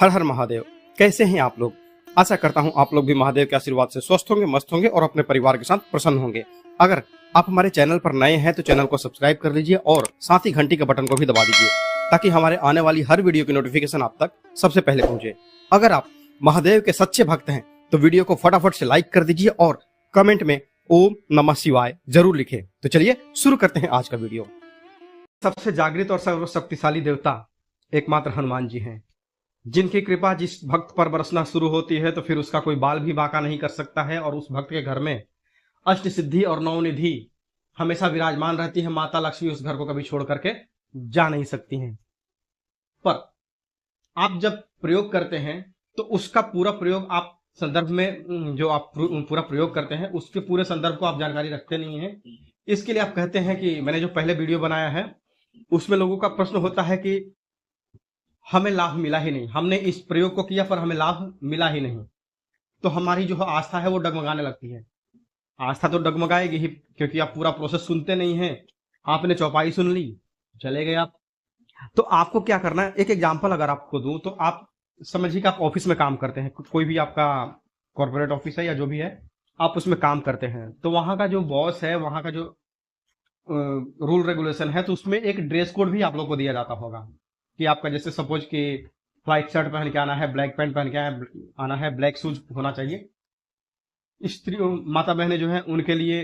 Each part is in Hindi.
हर हर महादेव। कैसे हैं आप लोग? आशा करता हूं आप लोग भी महादेव के आशीर्वाद से स्वस्थ होंगे, मस्त होंगे और अपने परिवार के साथ प्रसन्न होंगे। अगर आप हमारे चैनल पर नए हैं तो चैनल को सब्सक्राइब कर लीजिए और साथ ही घंटी के बटन को भी दबा दीजिए ताकि हमारे आने वाली हर वीडियो की नोटिफिकेशन आप तक सबसे पहले पहुंचे। अगर आप महादेव के सच्चे भक्त हैं तो वीडियो को फटाफट से लाइक कर दीजिए और कमेंट में ओम नमः शिवाय जरूर लिखें। तो चलिए शुरू करते हैं आज का वीडियो। सबसे जागृत और सर्वशक्तिशाली देवता एकमात्र हनुमान जी हैं, जिनकी कृपा जिस भक्त पर बरसना शुरू होती है तो फिर उसका कोई बाल भी बांका नहीं कर सकता है। और उस भक्त के घर में अष्ट सिद्धि और नौ निधि हमेशा विराजमान रहती है। माता लक्ष्मी उस घर को कभी छोड़ करके जा नहीं सकती हैं। पर आप जब प्रयोग करते हैं तो उसका पूरा प्रयोग आप संदर्भ में जो आप पूरा प्रयोग करते हैं उसके पूरे संदर्भ को आप जानकारी रखते नहीं हैं। इसके लिए आप कहते हैं कि मैंने जो पहले वीडियो बनाया है उसमें लोगों का प्रश्न होता है कि हमें लाभ मिला ही नहीं, हमने इस प्रयोग को किया पर हमें लाभ मिला ही नहीं, तो हमारी जो आस्था है वो डगमगाने लगती है। आस्था तो डगमगाएगी ही, क्योंकि आप पूरा प्रोसेस सुनते नहीं हैं। आपने चौपाई सुन ली, चले गए आप। तो आपको क्या करना है, एक एग्जांपल अगर आपको दूं तो आप समझिए कि आप ऑफिस में काम करते हैं, कोई भी आपका कॉर्पोरेट ऑफिस है या जो भी है, आप उसमें काम करते हैं। तो वहां का जो बॉस है, वहां का जो रूल रेगुलेशन है, तो उसमें एक ड्रेस कोड भी आप लोग को दिया जाता होगा कि आपका जैसे सपोज कि व्हाइट शर्ट पहन के आना है, ब्लैक पैंट पहन के आना है, ब्लैक शूज होना चाहिए। स्त्री माता बहनें जो है उनके लिए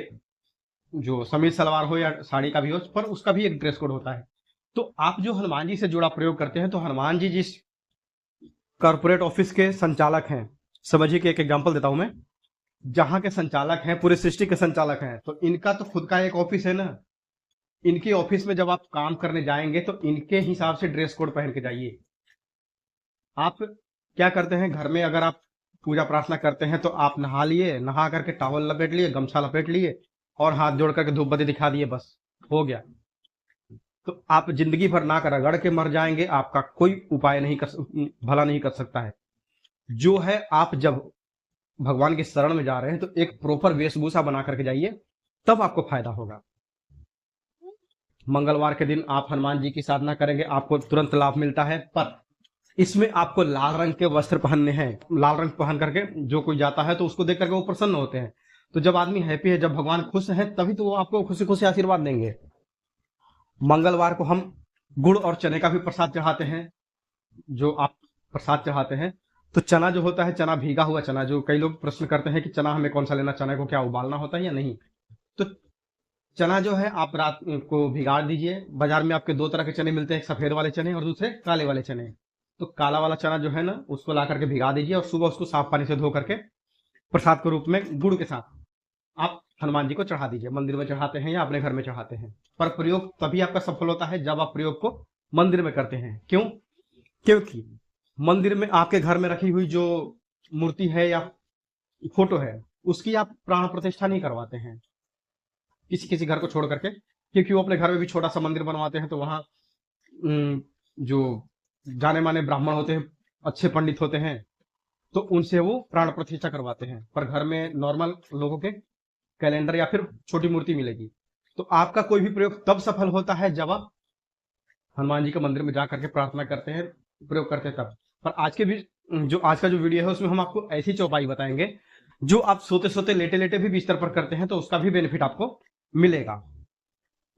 जो समीज सलवार हो या साड़ी का भी हो, पर उसका भी एक ड्रेस कोड होता है। तो आप जो हनुमान जी से जुड़ा प्रयोग करते हैं, तो हनुमान जी जिस कॉर्पोरेट ऑफिस के संचालक हैं, समझिए कि एक एग्जांपल देता हूं मैं, जहां के संचालक हैं, पूरे सृष्टि के संचालक हैं, तो इनका तो खुद का एक ऑफिस है ना। इनके ऑफिस में जब आप काम करने जाएंगे तो इनके हिसाब से ड्रेस कोड पहन के जाइए। आप क्या करते हैं, घर में अगर आप पूजा प्रार्थना करते हैं तो आप नहा लिए, नहा करके टॉवल लपेट लिए, गमछा लपेट लिए और हाथ जोड़ करके धूप बत्ती दिखा दिए, बस हो गया। तो आप जिंदगी भर नाक रगड़ के मर जाएंगे, आपका कोई उपाय नहीं भला नहीं कर सकता है। जो है, आप जब भगवान के शरण में जा रहे हैं तो एक प्रॉपर वेशभूषा बना करके जाइए, तब आपको फायदा होगा। मंगलवार के दिन आप हनुमान जी की साधना करेंगे, आपको तुरंत लाभ मिलता है। पर इसमें आपको लाल रंग के वस्त्र पहनने हैं। लाल रंग पहन करके जो कोई जाता है तो उसको देख करके वो प्रसन्न होते हैं। तो जब आदमी हैप्पी है, जब भगवान खुश है, तभी तो वो आपको खुशी खुशी आशीर्वाद देंगे। मंगलवार को हम गुड़ और चने का भी प्रसाद चढ़ाते हैं। जो आप प्रसाद चढ़ाते हैं तो चना जो होता है, चना भीगा हुआ चना, जो कई लोग प्रश्न करते हैं कि चना हमें कौन सा लेना, चने को क्या उबालना होता है या नहीं। तो चना जो है आप रात को भिगा दीजिए। बाजार में आपके दो तरह के चने मिलते हैं, एक सफेद वाले चने और दूसरे काले वाले चने। तो काला वाला चना जो है ना, उसको ला करके भिगा दीजिए और सुबह उसको साफ पानी से धो करके प्रसाद के रूप में गुड़ के साथ आप हनुमान जी को चढ़ा दीजिए। मंदिर में चढ़ाते हैं या अपने घर में चढ़ाते हैं, पर प्रयोग तभी आपका सफल होता है जब आप प्रयोग को मंदिर में करते हैं। क्यों? क्योंकि मंदिर में आपके घर में रखी हुई जो मूर्ति है या फोटो है, उसकी आप प्राण प्रतिष्ठा नहीं करवाते हैं किसी किसी घर को छोड़ करके, क्योंकि वो अपने घर में भी छोटा सा मंदिर बनवाते हैं। तो वहां जो जाने माने ब्राह्मण होते हैं, अच्छे पंडित होते हैं, तो उनसे वो प्राण प्रतिष्ठा करवाते हैं। पर घर में नॉर्मल लोगों के कैलेंडर या फिर छोटी मूर्ति मिलेगी। तो आपका कोई भी प्रयोग तब सफल होता है जब आप हनुमान जी के मंदिर में जा करके प्रार्थना करते हैं, प्रयोग करते हैं तब। पर आज का जो वीडियो है उसमें हम आपको ऐसी चौपाई बताएंगे जो आप सोते सोते लेटे लेटे भी बिस्तर पर करते हैं तो उसका भी बेनिफिट आपको मिलेगा।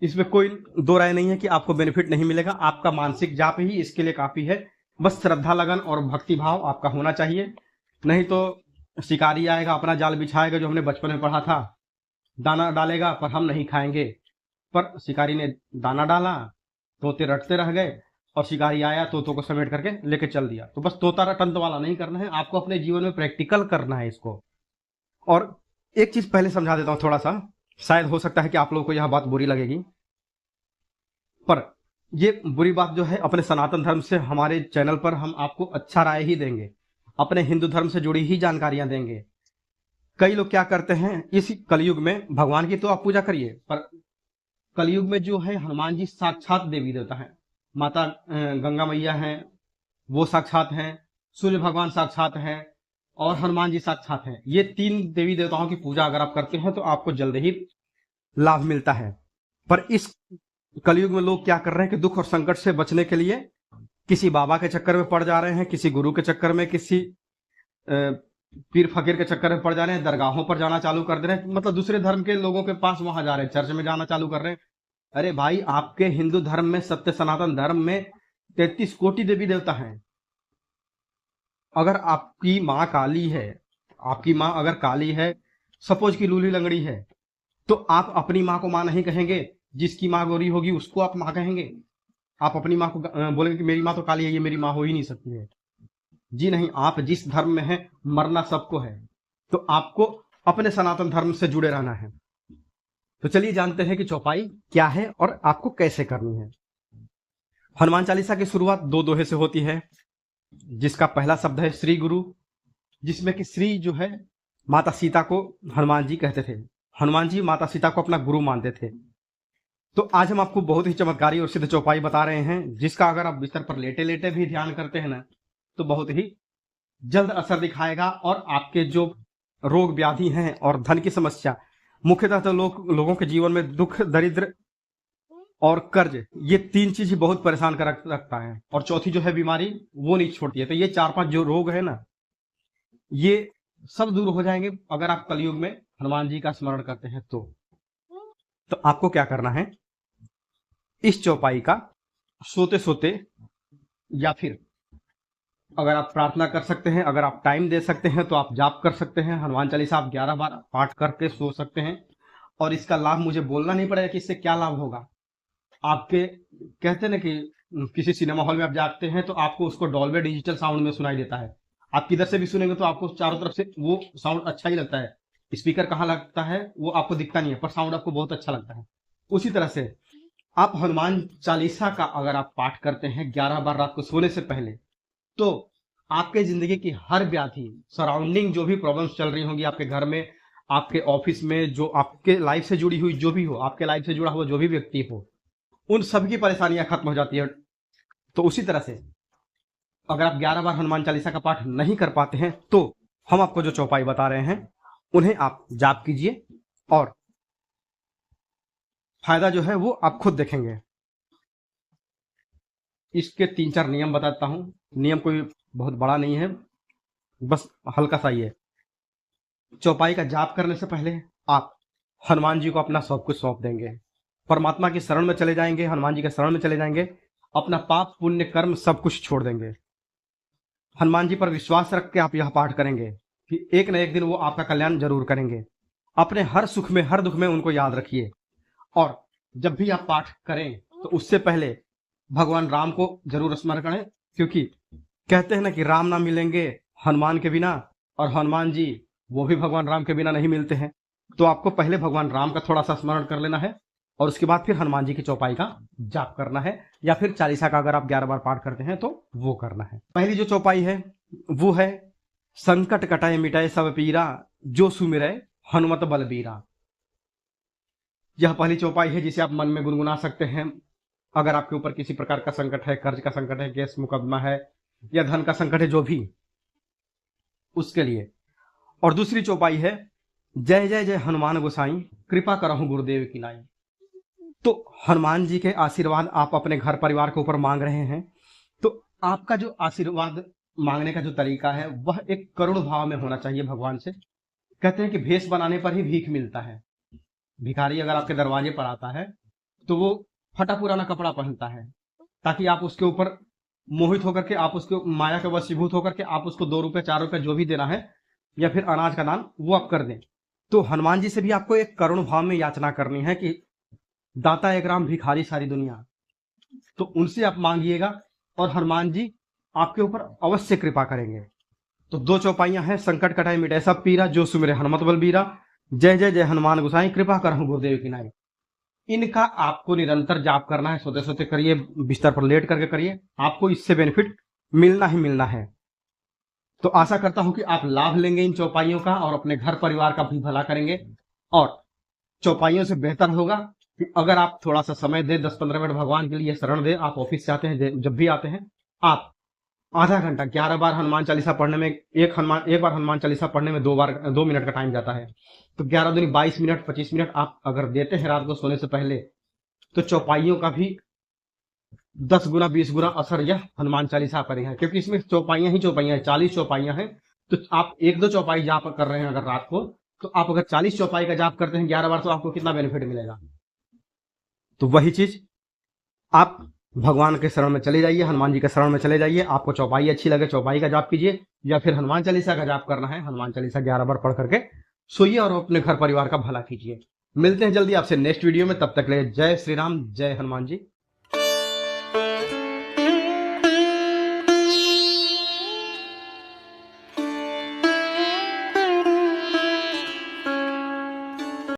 इसमें कोई दो राय नहीं है कि आपको बेनिफिट नहीं मिलेगा। आपका मानसिक जाप ही इसके लिए काफी है। बस श्रद्धा लगन और भक्ति भाव आपका होना चाहिए। नहीं तो शिकारी आएगा, अपना जाल बिछाएगा, जो हमने बचपन में पढ़ा था, दाना डालेगा पर हम नहीं खाएंगे। पर शिकारी ने दाना डाला, तोते रटते रह गए और शिकारी आया, तोतों को समेट करके लेके चल दिया। तो बस तोता रटंत वाला नहीं करना है, आपको अपने जीवन में प्रैक्टिकल करना है इसको। और एक चीज पहले समझा देता हूं थोड़ा सा, शायद हो सकता है कि आप लोगों को यह बात बुरी लगेगी, पर ये बुरी बात जो है, अपने सनातन धर्म से हमारे चैनल पर हम आपको अच्छा राय ही देंगे, अपने हिंदू धर्म से जुड़ी ही जानकारियां देंगे। कई लोग क्या करते हैं, इस कलयुग में भगवान की तो आप पूजा करिए, पर कलयुग में जो है हनुमान जी साक्षात देवी देवता है। माता गंगा मैया हैं, वो साक्षात हैं, सूर्य भगवान साक्षात हैं और हनुमान जी साक्षात हैं। ये तीन देवी देवताओं की पूजा अगर आप करते हैं तो आपको जल्द ही लाभ मिलता है। पर इस कलयुग में लोग क्या कर रहे हैं कि दुख और संकट से बचने के लिए किसी बाबा के चक्कर में पड़ जा रहे हैं, किसी गुरु के चक्कर में, किसी पीर फकीर के चक्कर में पड़ जा रहे हैं, दरगाहों पर जाना चालू कर दे रहे हैं, मतलब दूसरे धर्म के लोगों के पास वहां जा रहे हैं, चर्च में जाना चालू कर रहे हैं। अरे भाई, आपके हिंदू धर्म में, सत्य सनातन धर्म में 33 कोटि देवी देवता हैं। अगर आपकी माँ काली है, आपकी माँ अगर काली है, सपोज की लूली लंगड़ी है, तो आप अपनी माँ को माँ नहीं कहेंगे, जिसकी माँ गोरी होगी उसको आप माँ कहेंगे। आप अपनी माँ को बोलेंगे कि मेरी माँ तो काली है, ये मेरी माँ हो ही नहीं सकती है। जी नहीं, आप जिस धर्म में हैं, मरना सबको है, तो आपको अपने सनातन धर्म से जुड़े रहना है। तो चलिए जानते हैं कि चौपाई क्या है और आपको कैसे करनी है। हनुमान चालीसा की शुरुआत 2 दोहे से होती है, जिसका पहला शब्द है श्री गुरु, जिसमें कि श्री जो है माता सीता को हनुमान जी कहते थे। हनुमान जी माता सीता को अपना गुरु मानते थे। तो आज हम आपको बहुत ही चमत्कारी और सिद्ध चौपाई बता रहे हैं, जिसका अगर आप बिस्तर पर लेटे लेटे भी ध्यान करते हैं ना, तो बहुत ही जल्द असर दिखाएगा और आपके जो रोग व्याधि हैं और धन की समस्या, मुख्यतः तो लोगों के जीवन में दुख, दरिद्र और कर्ज, ये 3 चीज ही बहुत परेशान कर रखता है, और चौथी जो है बीमारी, वो नहीं छोड़ती है। तो ये 4-5 जो रोग है ना, ये सब दूर हो जाएंगे अगर आप कलयुग में हनुमान जी का स्मरण करते हैं। तो आपको क्या करना है, इस चौपाई का सोते सोते, या फिर अगर आप प्रार्थना कर सकते हैं, अगर आप टाइम दे सकते हैं, तो आप जाप कर सकते हैं। हनुमान चालीसा आप 11 बार पाठ करके सो सकते हैं, और इसका लाभ मुझे बोलना नहीं पड़ेगा कि इससे क्या लाभ होगा। आपके कहते हैं ना कि किसी सिनेमा हॉल में आप जाते हैं तो आपको उसको डॉल्बी डिजिटल साउंड में सुनाई देता है। आप किधर से भी सुनेंगे तो आपको चारों तरफ से वो साउंड अच्छा ही लगता है। स्पीकर कहाँ लगता है वो आपको दिखता नहीं है, पर साउंड आपको बहुत अच्छा लगता है। उसी तरह से आप हनुमान चालीसा का अगर आप पाठ करते हैं 11 बार रात को सोने से पहले, तो आपके जिंदगी की हर व्याधि, सराउंडिंग जो भी प्रॉब्लम्स चल रही होंगी आपके घर में, आपके ऑफिस में, जो आपके लाइफ से जुड़ी हुई जो भी हो, आपके लाइफ से जुड़ा हुआ जो भी व्यक्ति हो, उन सबकी परेशानियां खत्म हो जाती है। तो उसी तरह से अगर आप 11 बार हनुमान चालीसा का पाठ नहीं कर पाते हैं, तो हम आपको जो चौपाई बता रहे हैं उन्हें आप जाप कीजिए, और फायदा जो है वो आप खुद देखेंगे। इसके 3-4 नियम बताता हूं। नियम कोई बहुत बड़ा नहीं है, बस हल्का सा ही है। चौपाई का जाप करने से पहले आप हनुमान जी को अपना सब कुछ सौंप देंगे, परमात्मा की शरण में चले जाएंगे, हनुमान जी के शरण में चले जाएंगे, अपना पाप पुण्य कर्म सब कुछ छोड़ देंगे। हनुमान जी पर विश्वास रख के आप यह पाठ करेंगे कि एक न एक दिन वो आपका कल्याण जरूर करेंगे। अपने हर सुख में, हर दुख में उनको याद रखिए, और जब भी आप पाठ करें तो उससे पहले भगवान राम को जरूर स्मरण करें, क्योंकि कहते हैं ना कि राम ना मिलेंगे हनुमान के बिना, और हनुमान जी वो भी भगवान राम के बिना नहीं मिलते हैं। तो आपको पहले भगवान राम का थोड़ा सा स्मरण कर लेना है, और उसके बाद फिर हनुमान जी की चौपाई का जाप करना है, या फिर चालीसा का अगर आप 11 बार पाठ करते हैं तो वो करना है। पहली जो चौपाई है वो है संकट कटाए मिटाए सब पीरा, जो सुमिरै हनुमत बलबीरा। यह पहली चौपाई है जिसे आप मन में गुनगुना सकते हैं। अगर आपके ऊपर किसी प्रकार का संकट है, कर्ज का संकट है, केस मुकदमा है, या धन का संकट है, जो भी, उसके लिए। और दूसरी चौपाई है जय जय जय हनुमान गोसाई, कृपा करहु गुरुदेव की नाई। तो हनुमान जी के आशीर्वाद आप अपने घर परिवार के ऊपर मांग रहे हैं, तो आपका जो आशीर्वाद मांगने का जो तरीका है वह एक करुण भाव में होना चाहिए भगवान से। कहते हैं कि भेष बनाने पर ही भीख मिलता है। भिखारी अगर आपके दरवाजे पर आता है तो वो फटा पुराना कपड़ा पहनता है, ताकि आप उसके ऊपर मोहित होकर के, आप उसके माया के वशीभूत होकर के आप उसको 2 रुपए 4 रुपए जो भी देना है, या फिर अनाज का दान, वो आप कर दें। तो हनुमान जी से भी आपको एक करुण भाव में याचना करनी है कि दाता एक राम भिखारी सारी दुनिया, तो उनसे आप मांगिएगा और हनुमान जी आपके ऊपर अवश्य कृपा करेंगे। तो 2 चौपाइयां हैं, संकट कटाए मिटाए सब पीरा, जो सुमिरै हनुमत बलबीरा, जय जय जय हनुमान गोसाई, कृपा करहु गुरुदेव की नाई। इनका आपको निरंतर जाप करना है, सोते सोते करिए, बिस्तर पर लेट करके करिए, आपको इससे बेनिफिट मिलना ही मिलना है। तो आशा करता हूं कि आप लाभ लेंगे इन चौपाइयों का, और अपने घर परिवार का भी भला करेंगे। और चौपाइयों से बेहतर होगा कि अगर आप थोड़ा सा समय दें, 10-15 मिनट भगवान के लिए शरण दें। आप ऑफिस से आते हैं, जब भी आते हैं, आप आधा घंटा 11 बार हनुमान चालीसा पढ़ने में, एक बार हनुमान चालीसा पढ़ने में 2 मिनट का टाइम जाता है, तो 11 दूनी 22 मिनट, 25 मिनट आप अगर देते हैं रात को सोने से पहले, तो चौपाइयों का भी 10 गुना 20 गुना असर यह हनुमान चालीसा पर है, क्योंकि इसमें चौपाइयां ही चौपाइयां, 40 चौपाइयां हैं। तो आप एक दो चौपाई जाप कर रहे हैं अगर रात को, तो आप अगर 40 चौपाई का जाप करते हैं 11 बार, तो आपको कितना बेनिफिट मिलेगा। तो वही चीज आप भगवान के शरण में चले जाइए, हनुमान जी के शरण में चले जाइए। आपको चौपाई अच्छी लगे, चौपाई का जाप कीजिए, या फिर हनुमान चालीसा का जाप करना है, हनुमान चालीसा 11 बार पढ़ करके सोइए और अपने घर परिवार का भला कीजिए। मिलते हैं जल्दी आपसे नेक्स्ट वीडियो में, तब तक ले जय श्री राम, जय हनुमान जी।